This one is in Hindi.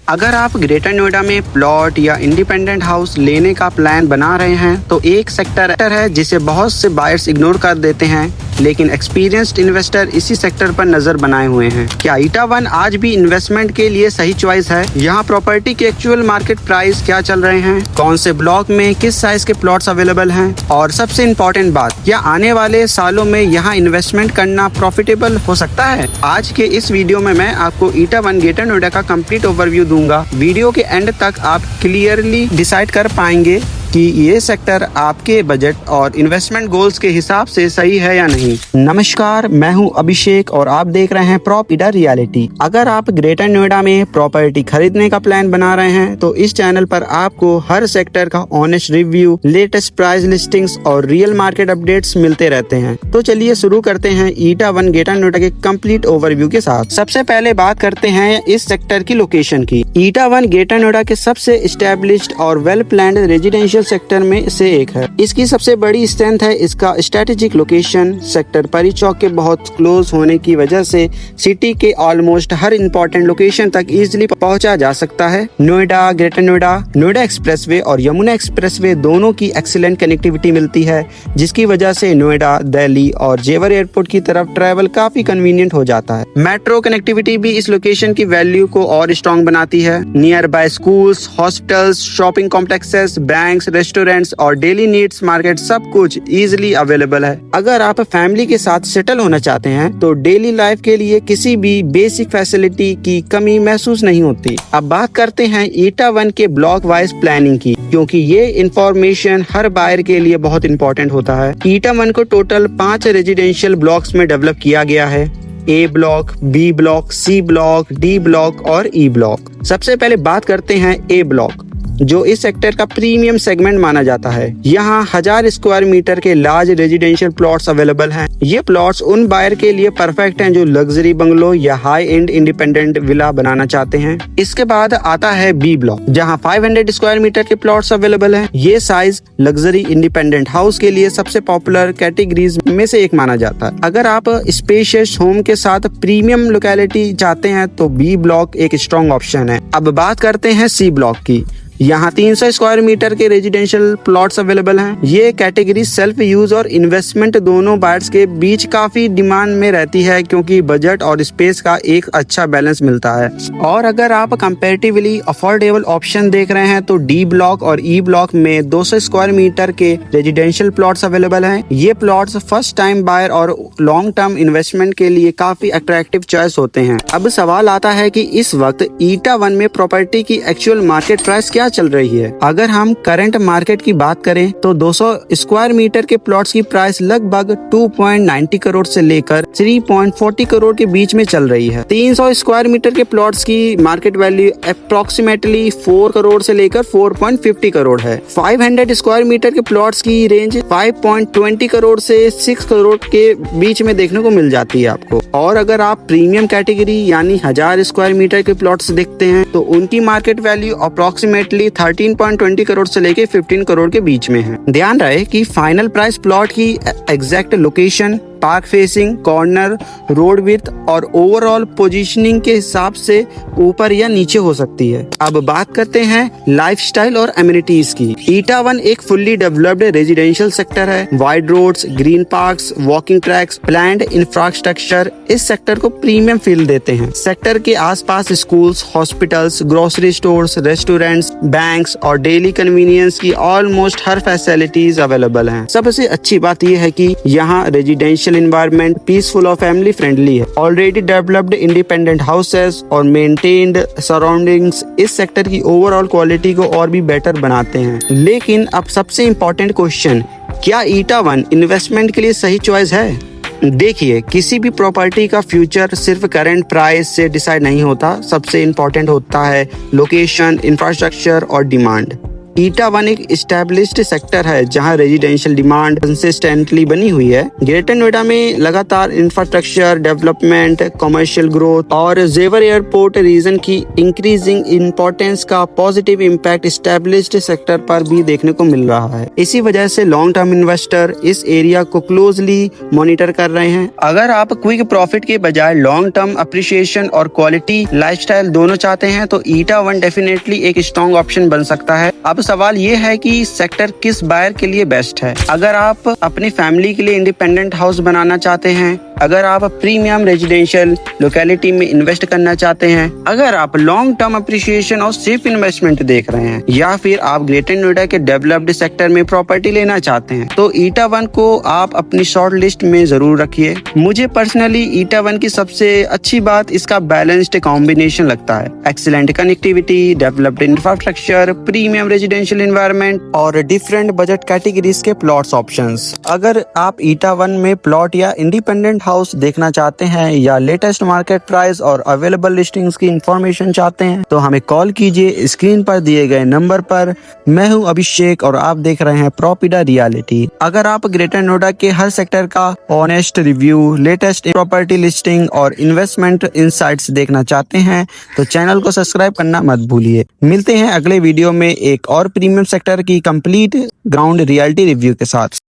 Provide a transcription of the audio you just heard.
अगर आप ग्रेटर नोएडा में प्लॉट या इंडिपेंडेंट हाउस लेने का प्लान बना रहे हैं तो एक सेक्टर है जिसे बहुत से बायर्स इग्नोर कर देते हैं, लेकिन एक्सपीरियंस्ड इन्वेस्टर इसी सेक्टर पर नजर बनाए हुए हैं। क्या ईटा वन आज भी इन्वेस्टमेंट के लिए सही चॉइस है? यहाँ प्रॉपर्टी के एक्चुअल मार्केट प्राइस क्या चल रहे हैं, कौन से ब्लॉक में किस साइज के प्लॉट्स अवेलेबल हैं, और सबसे इम्पोर्टेंट बात, क्या आने वाले सालों में यहाँ इन्वेस्टमेंट करना प्रॉफिटेबल हो सकता है? आज के इस वीडियो में मैं आपको ईटा वन ग्रेटर नोएडा का कंप्लीट ओवरव्यू दूंगा। वीडियो के एंड तक आप क्लियरली डिसाइड कर पाएंगे कि ये सेक्टर आपके बजट और इन्वेस्टमेंट गोल्स के हिसाब से सही है या नहीं। नमस्कार, मैं हूं अभिषेक और आप देख रहे हैं प्रॉपर्टी रियलिटी। अगर आप ग्रेटर नोएडा में प्रॉपर्टी खरीदने का प्लान बना रहे हैं तो इस चैनल पर आपको हर सेक्टर का honest review, latest price listings और रियल मार्केट अपडेट्स मिलते रहते हैं। तो चलिए शुरू करते हैं ईटा वन ग्रेटर नोएडा के कंप्लीट ओवरव्यू के साथ। सबसे पहले बात करते हैं इस सेक्टर की लोकेशन की। ईटा वन ग्रेटर नोएडा के सबसे एस्टेब्लिश्ड और वेल प्लान्ड रेजिडेंशियल सेक्टर में से एक है। इसकी सबसे बड़ी स्ट्रेंथ है इसका स्ट्रेटेजिक लोकेशन। सेक्टर परी चौक के बहुत क्लोज होने की वजह से सिटी के ऑलमोस्ट हर इंपॉर्टेंट लोकेशन तक इजीली पहुंचा जा सकता है। नोएडा, ग्रेटर नोएडा, नोएडा एक्सप्रेसवे और यमुना एक्सप्रेसवे दोनों की एक्सीलेंट कनेक्टिविटी मिलती है, जिसकी वजह से नोएडा, दिल्ली और जेवर एयरपोर्ट की तरफ ट्रैवल काफी कन्वीनियंट हो जाता है। मेट्रो कनेक्टिविटी भी इस लोकेशन की वैल्यू को और स्ट्रॉन्ग बनाती है। Near by schools, hospitals, shopping complexes, banks, restaurants और डेली नीड्स मार्केट सब कुछ इजीली अवेलेबल है। अगर आप फैमिली के साथ सेटल होना चाहते हैं तो डेली लाइफ के लिए किसी भी बेसिक फैसिलिटी की कमी महसूस नहीं होती। अब बात करते हैं ईटा वन के ब्लॉक वाइज प्लानिंग की, क्योंकि ये इंफॉर्मेशन हर बायर के लिए बहुत इंपॉर्टेंट होता है। ईटा वन को टोटल 5 रेजिडेंशियल ब्लॉक्स में डेवलप किया गया है। A block, B block, C block, D block और ई ब्लॉक। सबसे पहले बात करते हैं ए ब्लॉक, जो इस सेक्टर का प्रीमियम सेगमेंट माना जाता है। यहाँ 1000 स्क्वायर मीटर के लार्ज रेजिडेंशियल प्लॉट्स अवेलेबल हैं। ये प्लॉट्स उन बायर के लिए परफेक्ट हैं जो लग्जरी बंगलो या हाई एंड इंडिपेंडेंट विला बनाना चाहते हैं। इसके बाद आता है बी ब्लॉक, जहाँ 500 स्क्वायर मीटर के प्लॉट्स अवेलेबल हैं। ये साइज लग्जरी इंडिपेंडेंट हाउस के लिए सबसे पॉपुलर कैटेगरीज में से एक माना जाता है। अगर आप स्पेशियस होम के साथ प्रीमियम लोकेलिटी चाहते हैं तो बी ब्लॉक एक स्ट्रॉन्ग ऑप्शन है। अब बात करते हैं सी ब्लॉक की। यहाँ 300 स्क्वायर मीटर के रेजिडेंशियल प्लॉट्स अवेलेबल हैं। ये कैटेगरी सेल्फ यूज और इन्वेस्टमेंट दोनों बायर्स के बीच काफी डिमांड में रहती है, क्योंकि बजट और स्पेस का एक अच्छा बैलेंस मिलता है। और अगर आप कंपैरेटिवली अफोर्डेबल ऑप्शन देख रहे हैं तो डी ब्लॉक और ई ब्लॉक में 200 स्क्वायर मीटर के रेजिडेंशियल प्लॉट्स अवेलेबल हैं। ये प्लॉट्स फर्स्ट टाइम बायर और लॉन्ग टर्म इन्वेस्टमेंट के लिए काफी अट्रैक्टिव चॉइस होते हैं। अब सवाल आता है कि इस वक्त ईटा वन में प्रॉपर्टी की एक्चुअल मार्केट प्राइस क्या चल रही है। अगर हम करंट मार्केट की बात करें तो 200 स्क्वायर मीटर के प्लॉट्स की प्राइस लगभग 2.90 करोड़ से लेकर 3.40 करोड़ के बीच में चल रही है। 300 स्क्वायर मीटर के प्लॉट्स की मार्केट वैल्यू अप्रोक्सीमेटली 4 करोड़ से लेकर 4.50 करोड़ है। 500 स्क्वायर मीटर के प्लॉट्स की रेंज 5.20 करोड़ से 6 करोड़ के बीच में देखने को मिल जाती है आपको। और अगर आप प्रीमियम कैटेगरी यानी 1000 स्क्वायर मीटर के प्लॉट्स देखते हैं तो उनकी मार्केट वैल्यू अप्रोक्सीमेटली 13.20 करोड़ से लेके 15 करोड़ के बीच में है। ध्यान रहे कि फाइनल प्राइस प्लॉट की exact location, park facing, corner, road width और ओवरऑल पोजीशनिंग के हिसाब से ऊपर या नीचे हो सकती है। अब बात करते हैं लाइफस्टाइल और एमिनिटीज की। ईटा वन एक फुल्ली डेवलप्ड रेजिडेंशियल सेक्टर है। Wide roads, green parks, walking tracks, planned infrastructure इस सेक्टर को प्रीमियम फील देते हैं। सेक्टर के आसपास schools, hospitals, grocery stores, restaurants, banks और डेली कन्वीनियंस की ऑलमोस्ट हर फैसिलिटीज अवेलेबल हैं। सबसे अच्छी बात यह है कि यहाँ रेजिडेंशियल एनवायरनमेंट पीसफुल और फैमिली फ्रेंडली है। ऑलरेडी डेवलप्ड इंडिपेंडेंट हाउसेस और मेंटेन्ड सराउंडिंग्स इस सेक्टर की ओवरऑल क्वालिटी को और भी बेटर बनाते हैं। लेकिन अब सबसे इम्पोर्टेंट क्वेश्चन, क्या ईटा वन इन्वेस्टमेंट के लिए सही चॉइस है? देखिए, किसी भी प्रॉपर्टी का फ्यूचर सिर्फ करंट प्राइस से डिसाइड नहीं होता। सबसे इम्पोर्टेंट होता है लोकेशन, इंफ्रास्ट्रक्चर और डिमांड। ईटा 1 एक एस्टेब्लिश्ड सेक्टर है जहां रेजिडेंशियल डिमांड कंसिस्टेंटली बनी हुई है। ग्रेटर नोएडा में लगातार इंफ्रास्ट्रक्चर डेवलपमेंट, कमर्शियल ग्रोथ और जेवर एयरपोर्ट रीजन की इंक्रीजिंग इंपॉर्टेंस का पॉजिटिव इम्पैक्ट एस्टेब्लिश्ड सेक्टर पर भी देखने को मिल रहा है। इसी वजह से लॉन्ग टर्म इन्वेस्टर इस एरिया को क्लोजली मॉनिटर कर रहे हैं। अगर आप क्विक प्रॉफिट के बजाय लॉन्ग टर्म अप्रिसिएशन और क्वालिटी लाइफस्टाइल दोनों चाहते हैं तो ईटा 1 डेफिनेटली एक स्ट्रॉन्ग ऑप्शन बन सकता है। अब सवाल ये है कि सेक्टर किस बायर के लिए बेस्ट है। अगर आप अपनी फैमिली के लिए इंडिपेंडेंट हाउस बनाना चाहते हैं, अगर आप प्रीमियम रेजिडेंशियल लोकेलिटी में इन्वेस्ट करना चाहते हैं, अगर आप लॉन्ग टर्म अप्रिसिएशन और सेफ इन्वेस्टमेंट देख रहे हैं, या फिर आप ग्रेटर नोएडा के डेवलप्ड सेक्टर में प्रॉपर्टी लेना चाहते हैं, तो ईटा 1 को आप अपनी शॉर्ट लिस्ट में जरूर रखिए। मुझे पर्सनली ईटा 1 की सबसे अच्छी बात इसका बैलेंस्ड कॉम्बिनेशन लगता है। Excellent connectivity, developed infrastructure, premium residential environment और डिफरेंट बजट कैटेगरीज के प्लॉट्स ऑप्शंस। अगर आप ईटा 1 में प्लॉट या इंडिपेंडेंट हाउस देखना चाहते हैं या लेटेस्ट मार्केट प्राइस और अवेलेबल लिस्टिंग्स की इंफॉर्मेशन चाहते हैं तो हमें कॉल कीजिए स्क्रीन पर दिए गए नंबर पर। मैं हूं अभिषेक और आप देख रहे हैं प्रॉपिडा रियलिटी। अगर आप ग्रेटर नोएडा के हर सेक्टर का honest review, latest property listing और इन्वेस्टमेंट इनसाइट्स देखना चाहते हैं तो चैनल को सब्सक्राइब करना मत भूलिए। मिलते हैं अगले वीडियो में एक और प्रीमियम सेक्टर की कंप्लीट ग्राउंड रियलिटी रिव्यू के साथ।